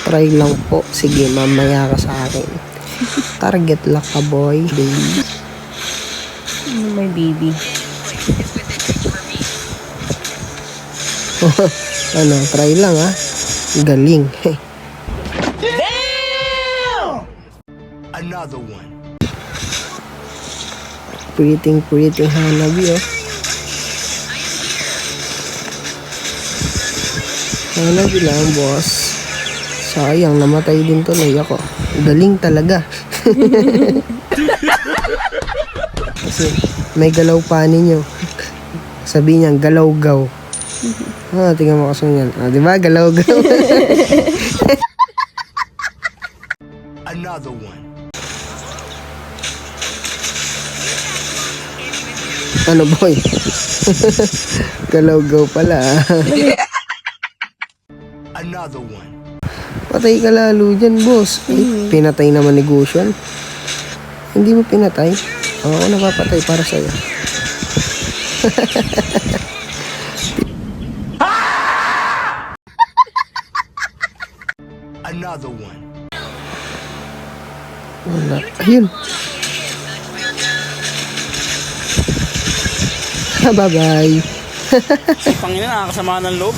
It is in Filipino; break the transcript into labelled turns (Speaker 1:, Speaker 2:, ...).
Speaker 1: Try lang po. Sige, mamaya ka sa akin. Target lock ka, boy. Baby.
Speaker 2: May baby.
Speaker 1: Ano, try lang ha. Galing.
Speaker 3: Damn! Another one.
Speaker 1: Pretty Hanabi, oh. Hanabi lang, boss. Sayang, namatay din tuloy ako. Galing talaga. Kasi may galaw pa ninyo. Sabi niya, galaw-gaw. Tingnan mo kasi yan. Diba? Galaw-gaw.
Speaker 3: Another one.
Speaker 1: Ano, boy? Galaw-gaw pala.
Speaker 3: Another one.
Speaker 1: Patay ka lalo dyan, boss. Ay, pinatay naman ni Gushan. Hindi mo pinatay? Ako napapatay para sa'yo.
Speaker 3: Another one.
Speaker 1: Wala. Ayun. Bye-bye.
Speaker 4: Pangina, nakakasama ng loob.